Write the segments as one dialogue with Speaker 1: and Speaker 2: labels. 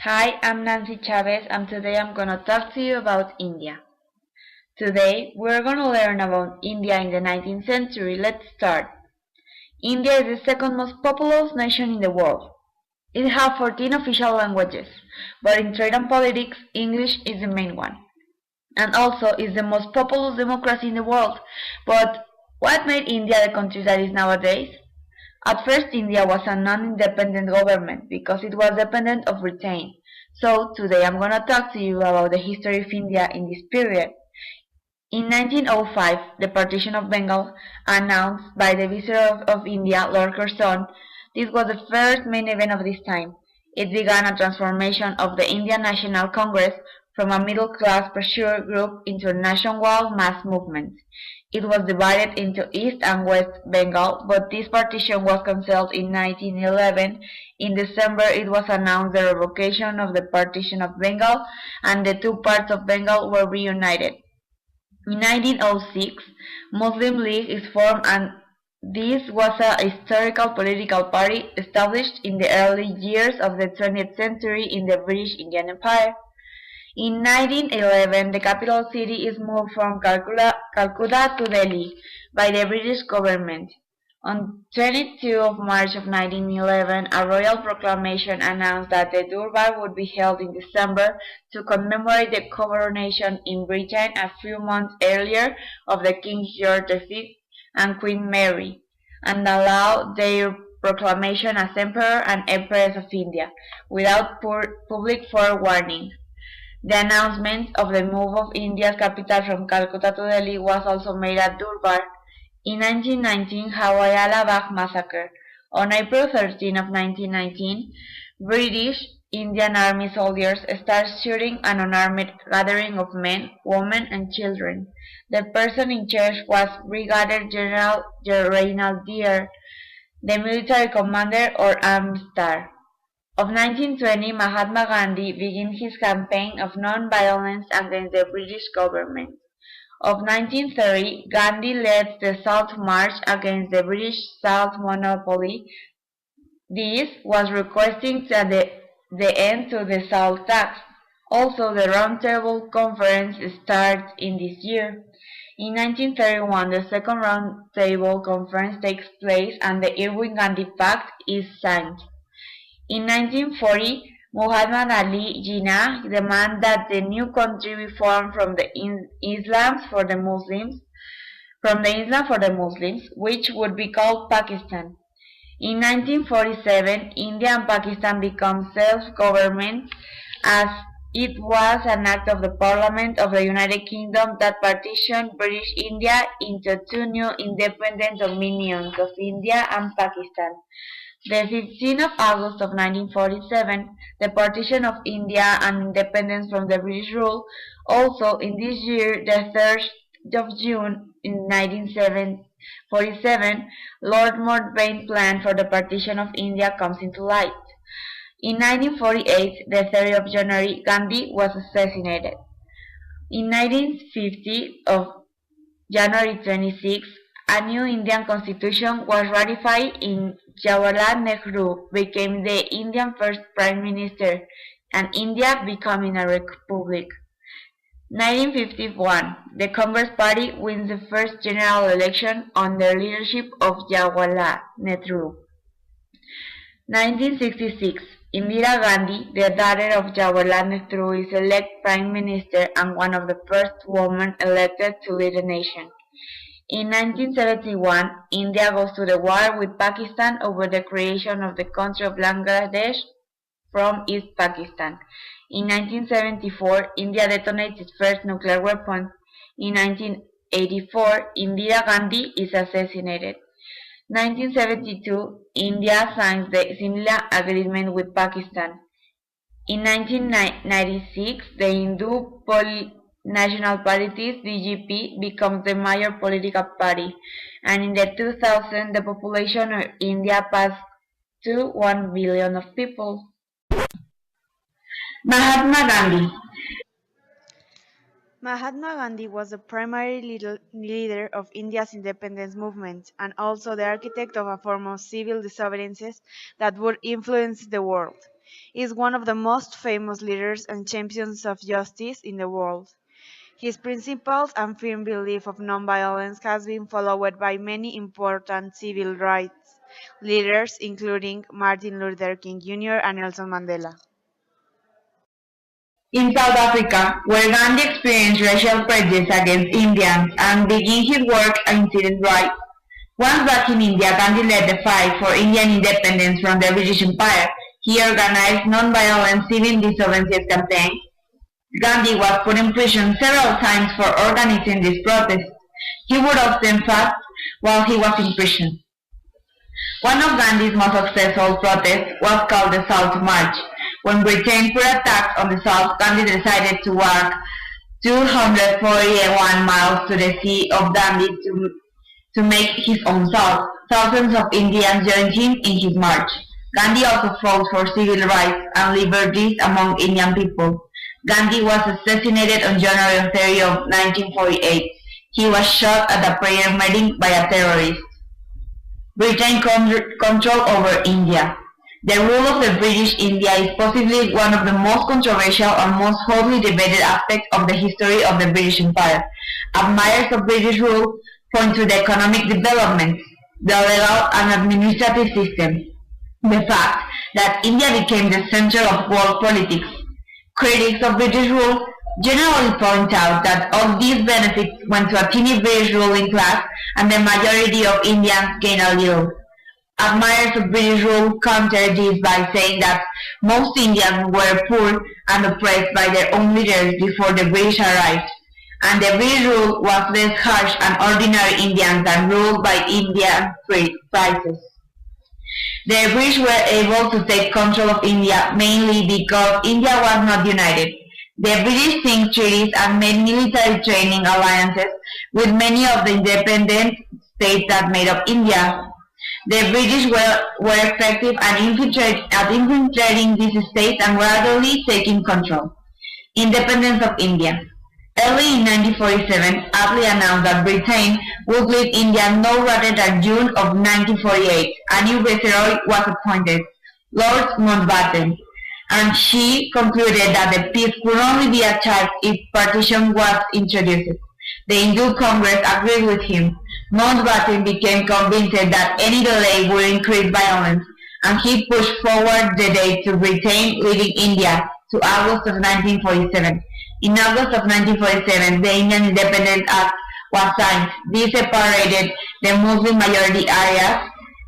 Speaker 1: Hi, I'm Nancy Chavez and today I'm gonna talk to you about India. Today we're gonna learn about India in the 19th century. Let's start. India is the second most populous nation in the world. It has 14 official languages, but in trade and politics, English is the main one. And also is the most populous democracy in the world. But what made India the country that is nowadays? At first, India was a non-independent government because it was dependent of Britain. So today I'm gonna talk to you about the history of India in this period. In 1905, the partition of Bengal, announced by the Viceroy of India, Lord Curzon, this was the first main event of this time. It began a transformation of the Indian National Congress from a middle-class pressure group into a nationwide mass movement. It was divided into East and West Bengal, but this partition was cancelled in 1911. In December, it was announced the revocation of the partition of Bengal, and the two parts of Bengal were reunited. In 1906, Muslim League is formed and this was a historical political party established in the early years of the 20th century in the British Indian Empire. In 1911, the capital city is moved from Calcutta to Delhi by the British government. On 22 of March of 1911, a royal proclamation announced that the Durbar would be held in December to commemorate the coronation in Britain a few months earlier of the King George V and Queen Mary, and allow their proclamation as Emperor and Empress of India, without public forewarning. The announcement of the move of India's capital from Calcutta to Delhi was also made at Durbar. In 1919, Jallianwala Bagh massacre. On April 13 of 1919, British Indian Army soldiers started shooting an unarmed gathering of men, women, and children. The person in charge was Brigadier General Reynald Deer, the military commander or armed star. Of 1920, Mahatma Gandhi began his campaign of non-violence against the British government. Of 1930, Gandhi led the Salt March against the British salt monopoly. This was requesting the end to the salt tax. Also, the Round Table Conference started in this year. In 1931, the second Round Table Conference takes place and the Irwin Gandhi Pact is signed. In 1940, Muhammad Ali Jinnah demanded that the new country be formed from the Islam for the Muslims, which would be called Pakistan. In 1947, India and Pakistan became self-government as it was an act of the Parliament of the United Kingdom that partitioned British India into two new independent dominions of India and Pakistan. The 15th of August of 1947, the partition of India and independence from the British rule. Also, in this year, the 3rd of June in 1947, Lord Mountbatten's plan for the partition of India comes into light. In 1948, the 3rd of January, Gandhi was assassinated. In 1950, of January 26, a new Indian constitution was ratified in Jawaharlal Nehru became the Indian first Prime Minister and India becoming a republic. 1951, the Congress Party wins the first general election under leadership of Jawaharlal Nehru. 1966, Indira Gandhi, the daughter of Jawaharlal Nehru, is elected Prime Minister and one of the first women elected to lead the nation. In 1971, India goes to the war with Pakistan over the creation of the country of Bangladesh from East Pakistan. In 1974, India detonates its first nuclear weapon. In 1984, Indira Gandhi is assassinated. 1972, India signs the similar agreement with Pakistan. In 1996, the Hindu National Party (BJP) becomes the major political party, and in the 2000, the population of India passed to 1 billion of people. Mahatma Gandhi.
Speaker 2: Mahatma Gandhi was the primary leader of India's independence movement and also the architect of a form of civil disobedience that would influence the world. is one of the most famous leaders and champions of justice in the world. His principles and firm belief of nonviolence has been followed by many important civil rights leaders, including Martin Luther King Jr. and Nelson Mandela.
Speaker 1: In South Africa, where Gandhi experienced racial prejudice against Indians and began his work on civil rights, once back in India, Gandhi led the fight for Indian independence from the British Empire. He organized non-violent civil disobedience campaigns. Gandhi was put in prison several times for organizing this protest. He would often fast while he was in prison. One of Gandhi's most successful protests was called the South March. When Britain put attacks on the South, Gandhi decided to walk 241 miles to the Sea of Dandi to make his own South. Thousands of Indians joined him in his march. Gandhi also fought for civil rights and liberties among Indian people. Gandhi was assassinated on January 30 of 1948. He was shot at a prayer meeting by a terrorist. Britain control over India. The rule of the British India is possibly one of the most controversial and most hotly debated aspects of the history of the British Empire. Admirers of British rule point to the economic developments, the legal and administrative system, the fact that India became the center of world politics. Critics of British rule generally point out that all these benefits went to a teeny British ruling class and the majority of Indians gained a little. Admirers of British rule counter this by saying that most Indians were poor and oppressed by their own leaders before the British arrived, and the British rule was less harsh on ordinary Indians than ruled by Indian princes. The British were able to take control of India mainly because India was not united. The British signed treaties and made military training alliances with many of the independent states that made up India. The British were effective at infiltrating these states and gradually taking control. Independence of India. Early in 1947, Attlee announced that Britain would leave India no later than June of 1948. A new viceroy was appointed, Lord Mountbatten, and she concluded that the peace could only be achieved if partition was introduced. The Hindu Congress agreed with him. Mountbatten became convinced that any delay would increase violence, and he pushed forward the date to Britain leaving India to August of 1947. In August of 1947, the Indian Independence Act was signed. This separated the Muslim majority areas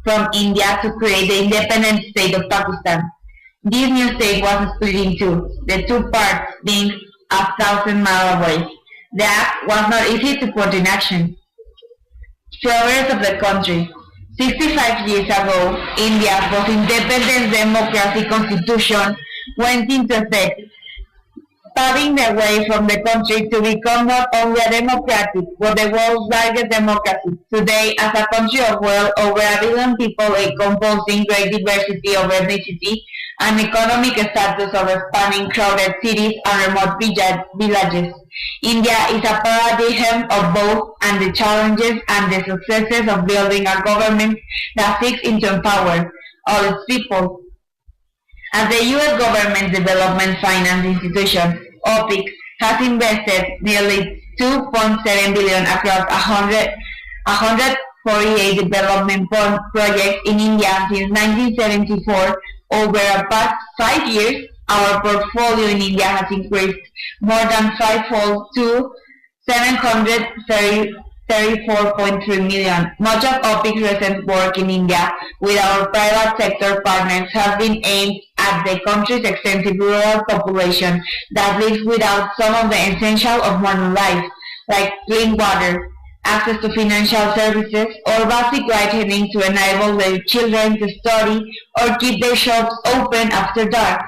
Speaker 1: from India to create the independent state of Pakistan. This new state was split in two, the two parts being 1,000 miles away. The act was not easy to put in action. Progress of the country. 65 years ago, India's post-independence democracy constitution went into effect, paving the way from the country to become not only a democratic, but the world's largest democracy. Today, as a country of well over 1 billion people composing great diversity of ethnicity and economic status of spanning crowded cities and remote villages, India is a paradigm of both and the challenges and the successes of building a government that seeks to empower all its people. As the U.S. government's development finance institution, OPIC, has invested nearly $2.7 billion across 148 development projects in India since 1974. Over the past 5 years, our portfolio in India has increased more than fivefold to $734.3 million. Much of OPIC's recent work in India with our private sector partners has been aimed at the country's extensive rural population that lives without some of the essentials of modern life, like clean water, access to financial services, or basic lighting to enable their children to study or keep their shops open after dark.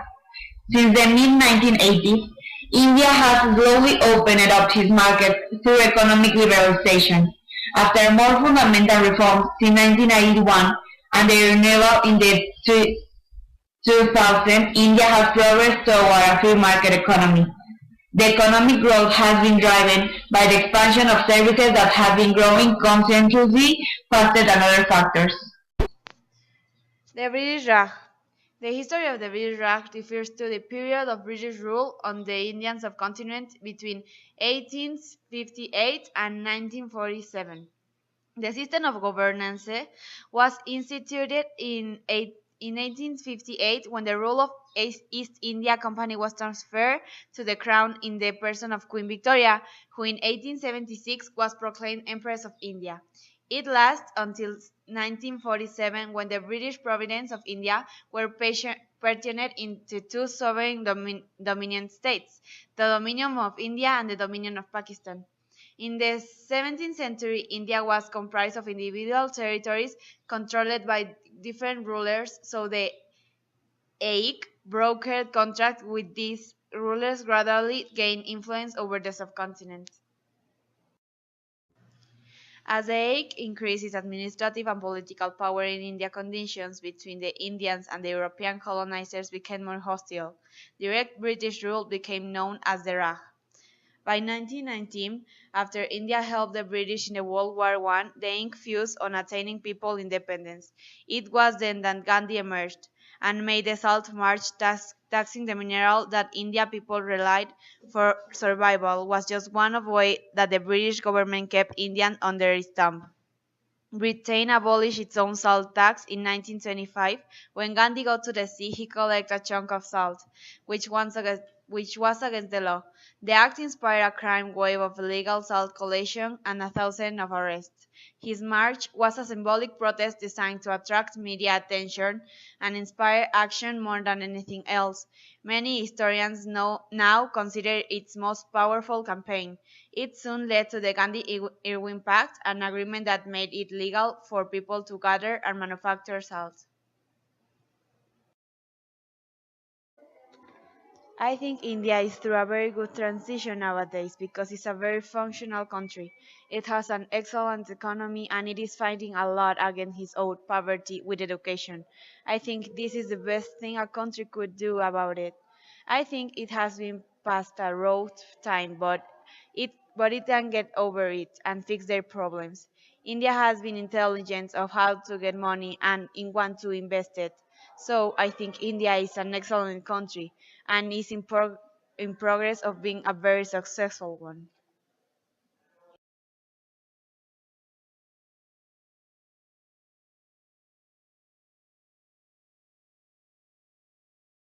Speaker 1: Since the mid-1980s, India has slowly opened up its market through economic liberalization. After more fundamental reforms in 1981 and the renewal in the 2000, India has progressed toward a free market economy. The economic growth has been driven by the expansion of services that have been growing constantly faster than other factors.
Speaker 2: The British Raj. The history of the British Raj refers to the period of British rule on the Indian subcontinent between 1858 and 1947. The system of governance was instituted in 1858 when the rule of East India Company was transferred to the Crown in the person of Queen Victoria, who in 1876 was proclaimed Empress of India. It lasted until 1947 when the British provinces of India were partitioned into two sovereign dominion states, the Dominion of India and the Dominion of Pakistan. In the 17th century, India was comprised of individual territories controlled by different rulers, so the Aik brokered contracts with these rulers gradually gained influence over the subcontinent. As the Aik increased its administrative and political power in India, conditions between the Indians and the European colonizers became more hostile. Direct British rule became known as the Raj. By 1919, after India helped the British in the World War I, the ink fused on attaining people independence. It was then that Gandhi emerged and made the Salt March taxing the mineral that India people relied for survival was just one of way that the British government kept Indians under its thumb. Britain abolished its own salt tax in 1925. When Gandhi got to the sea, he collected a chunk of salt, which was against the law. The act inspired a crime wave of illegal salt collection and a thousand of arrests. His march was a symbolic protest designed to attract media attention and inspire action more than anything else. Many historians now consider its most powerful campaign. It soon led to the Gandhi-Irwin Pact, an agreement that made it legal for people to gather and manufacture salt. I think India is through a very good transition nowadays because it's a very functional country. It has an excellent economy and it is fighting a lot against its own poverty with education. I think this is the best thing a country could do about it. I think it has been past a rough time, but it can get over it and fix their problems. India has been intelligent of how to get money and in want to invest it. So I think India is an excellent country and is in progress of being a very successful one.